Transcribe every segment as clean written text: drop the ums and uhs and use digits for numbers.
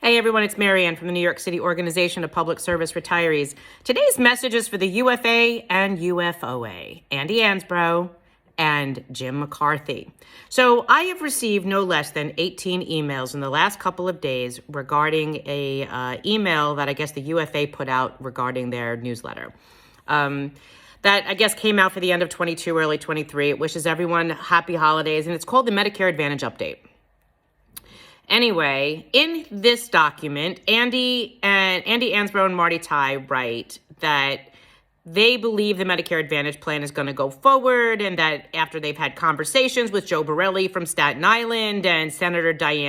Hey everyone, it's Marianne from the New York City Organization of Public Service Retirees. Today's message is for the UFA and UFOA, Andy Ansbro and Jim McCarthy. So I have received no less than 18 emails in the last couple of days regarding a email that I guess the UFA put out regarding their newsletter. That I guess came out for the end of 22, early 23. It wishes everyone happy holidays, and it's called the Medicare Advantage Update. Anyway, in this document, Andy Ansbro and Marty Ty write that they believe the Medicare Advantage plan is going to go forward, and that after they've had conversations with Joe Borelli from Staten Island and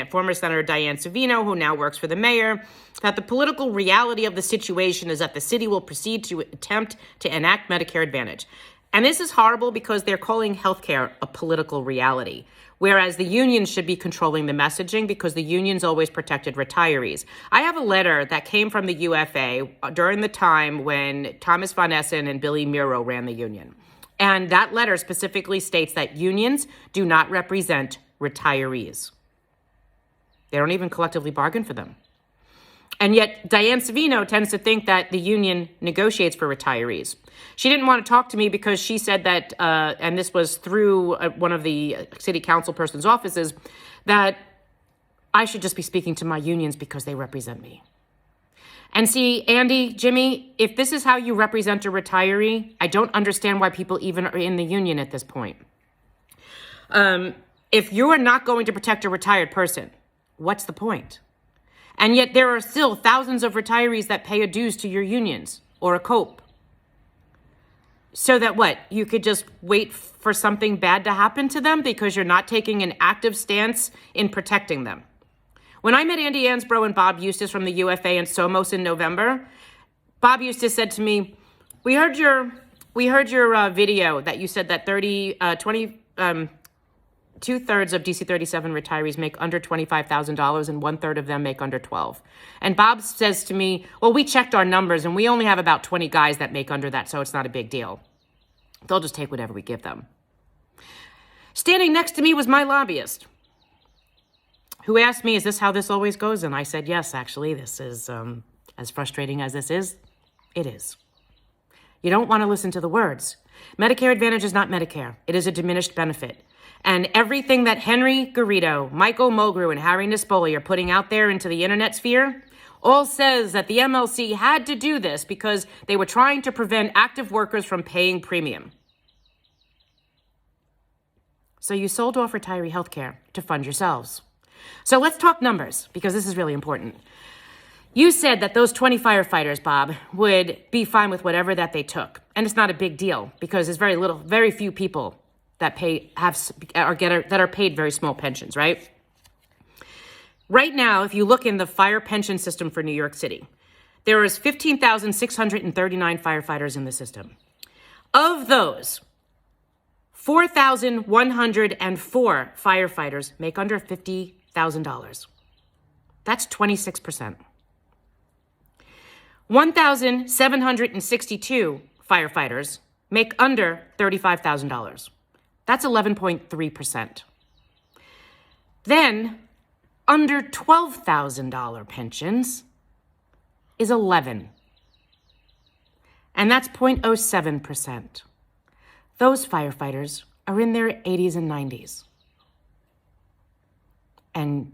former Senator Diane Savino, who now works for the mayor, that the political reality of the situation is that the city will proceed to attempt to enact Medicare Advantage. And this is horrible because they're calling healthcare a political reality, whereas the unions should be controlling the messaging because the unions always protected retirees. I have a letter that came from the UFA during the time when Thomas von Essen and Billy Miro ran the union. And that letter specifically states that unions do not represent retirees. They don't even collectively bargain for them. And yet Diane Savino tends to think that the union negotiates for retirees. She didn't want to talk to me because she said that, and this was through one of the city council person's offices, that I should just be speaking to my unions because they represent me. And see, Andy, Jimmy, if this is how you represent a retiree, I don't understand why people even are in the union at this point. If you are not going to protect a retired person, what's the point? And yet there are still thousands of retirees that pay a dues to your unions or a COPE. So that what? You could just wait for something bad to happen to them because you're not taking an active stance in protecting them. When I met Andy Ansbro and Bob Eustace from the UFA in Somos in November, Bob Eustace said to me, we heard your video that you said that 2/3 of DC 37 retirees make under $25,000 and 1/3 of them make under 12. And Bob says to me, well, we checked our numbers and we only have about 20 guys that make under that, so it's not a big deal. They'll just take whatever we give them. Standing next to me was my lobbyist, who asked me, is this how this always goes? And I said, yes, actually, this is, as frustrating as this is, it is. You don't want to listen to the words. Medicare Advantage is not Medicare. It is a diminished benefit. And everything that Henry Garrido, Michael Mulgrew, and Harry Nespoli are putting out there into the internet sphere all says that the MLC had to do this because they were trying to prevent active workers from paying premium. So you sold off retiree health care to fund yourselves. So let's talk numbers, because this is really important. You said that those 20 firefighters, Bob, would be fine with whatever that they took. And it's not a big deal because there's very few people that are paid very small pensions, right? Right now, if you look in the fire pension system for New York City, there is 15,639 firefighters in the system. Of those, 4,104 firefighters make under $50,000. That's 26%. 1,762 firefighters make under $35,000. That's 11.3%. Then, under $12,000 pensions is 11. And that's 0.07%. Those firefighters are in their 80s and 90s. And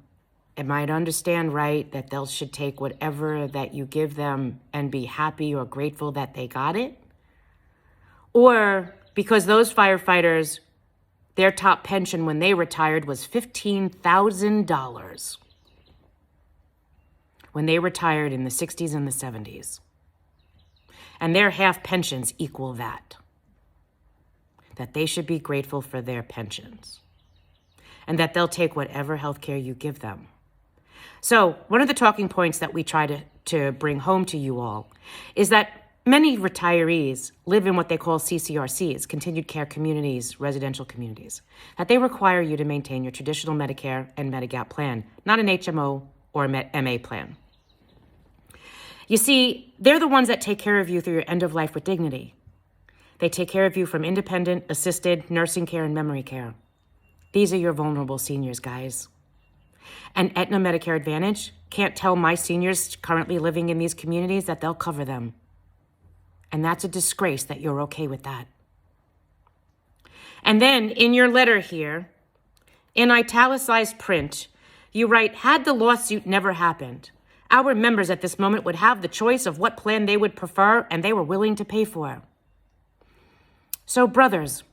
am I to understand right that they should take whatever that you give them and be happy or grateful that they got it? Or because those firefighters, their top pension when they retired was $15,000 when they retired in the 60s and the 70s. And their half pensions equal that they should be grateful for their pensions and that they'll take whatever health care you give them. So one of the talking points that we try to bring home to you all is that many retirees live in what they call CCRCs, continued care communities, residential communities, that they require you to maintain your traditional Medicare and Medigap plan, not an HMO or MA plan. You see, they're the ones that take care of you through your end of life with dignity. They take care of you from independent, assisted, nursing care, and memory care. These are your vulnerable seniors, guys. And Aetna Medicare Advantage can't tell my seniors currently living in these communities that they'll cover them. And that's a disgrace that you're okay with that. And then in your letter here, in italicized print, you write, had the lawsuit never happened, our members at this moment would have the choice of what plan they would prefer and they were willing to pay for. So brothers,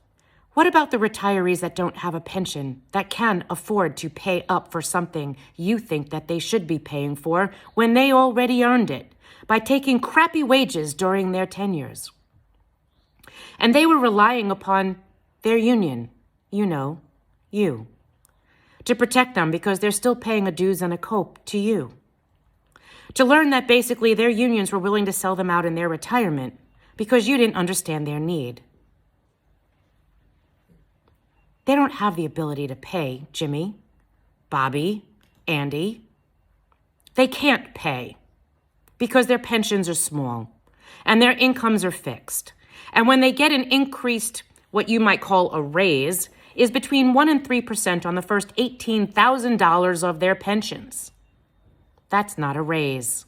what about the retirees that don't have a pension, that can afford to pay up for something you think that they should be paying for when they already earned it by taking crappy wages during their tenures? And they were relying upon their union, you, to protect them because they're still paying a dues and a cope to you. To learn that basically their unions were willing to sell them out in their retirement because you didn't understand their need. They don't have the ability to pay Jimmy, Bobby, Andy. They can't pay because their pensions are small and their incomes are fixed. And when they get an increased, what you might call a raise, is between 1% and 3% on the first $18,000 of their pensions. That's not a raise.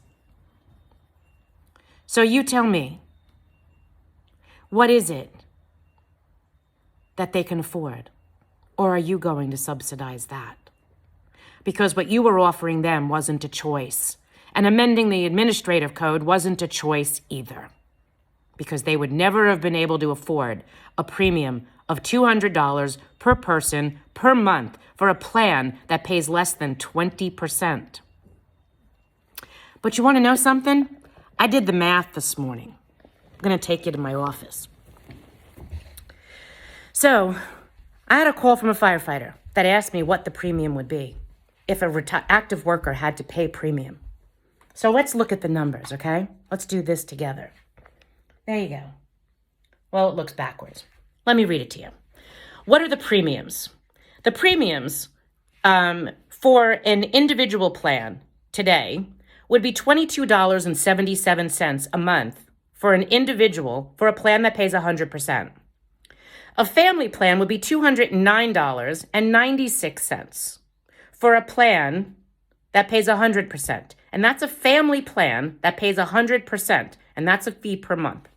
So you tell me, what is it that they can afford? Or are you going to subsidize that? Because what you were offering them wasn't a choice. And amending the administrative code wasn't a choice either. Because they would never have been able to afford a premium of $200 per person per month for a plan that pays less than 20%. But you want to know something? I did the math this morning. I'm going to take you to my office. So I had a call from a firefighter that asked me what the premium would be if an active worker had to pay premium. So let's look at the numbers, okay? Let's do this together. There you go. Well, it looks backwards. Let me read it to you. What are the premiums? The premiums for an individual plan today would be $22.77 a month for an individual for a plan that pays 100%. A family plan would be $209.96 for a plan that pays 100%. And that's a family plan that pays 100%, and that's a fee per month.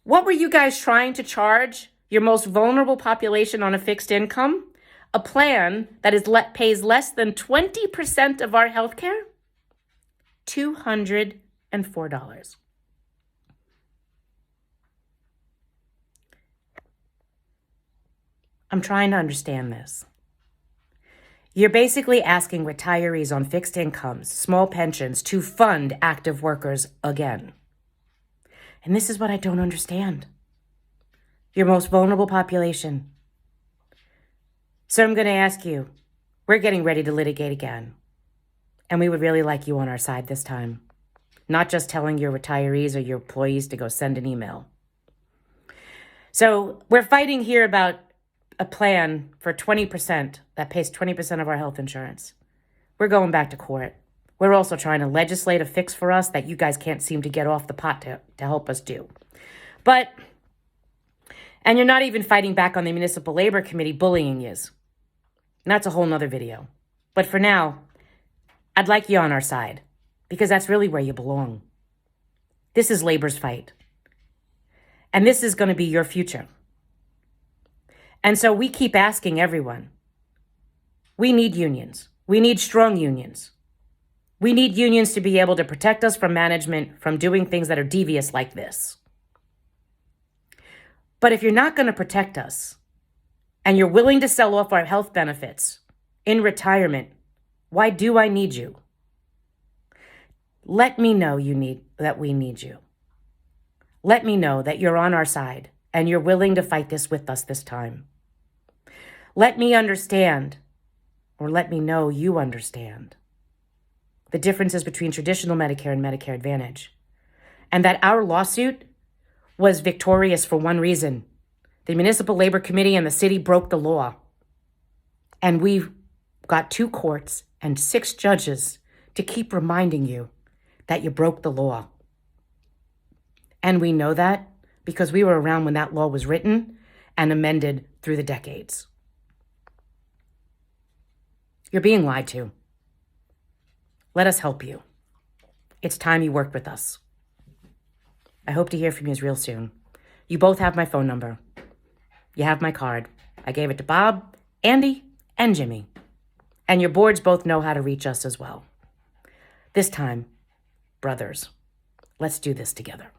What were you guys trying to charge your most vulnerable population on a fixed income? A plan that pays less than 20% of our health care? $204. I'm trying to understand this. You're basically asking retirees on fixed incomes, small pensions, to fund active workers again. And this is what I don't understand. Your most vulnerable population. So I'm going to ask you, we're getting ready to litigate again. And we would really like you on our side this time. Not just telling your retirees or your employees to go send an email. So we're fighting here about a plan for 20% that pays 20% of our health insurance. We're going back to court. We're also trying to legislate a fix for us that you guys can't seem to get off the pot to help us do. And you're not even fighting back on the Municipal Labor Committee bullying yous. And that's a whole nother video. But for now, I'd like you on our side, because that's really where you belong. This is labor's fight. And this is going to be your future. And so we keep asking everyone, we need unions. We need strong unions. We need unions to be able to protect us from management from doing things that are devious like this. But if you're not going to protect us and you're willing to sell off our health benefits in retirement, why do I need you? Let me know that we need you. Let me know that you're on our side and you're willing to fight this with us this time. Let me understand, or let me know you understand, the differences between traditional Medicare and Medicare Advantage, and that our lawsuit was victorious for one reason. The Municipal Labor Committee and the city broke the law. And we've got 2 courts and 6 judges to keep reminding you that you broke the law. And we know that because we were around when that law was written and amended through the decades. You're being lied to. Let us help you. It's time you worked with us. I hope to hear from you real soon. You both have my phone number. You have my card. I gave it to Bob, Andy, and Jimmy. And your boards both know how to reach us as well. This time, brothers, let's do this together.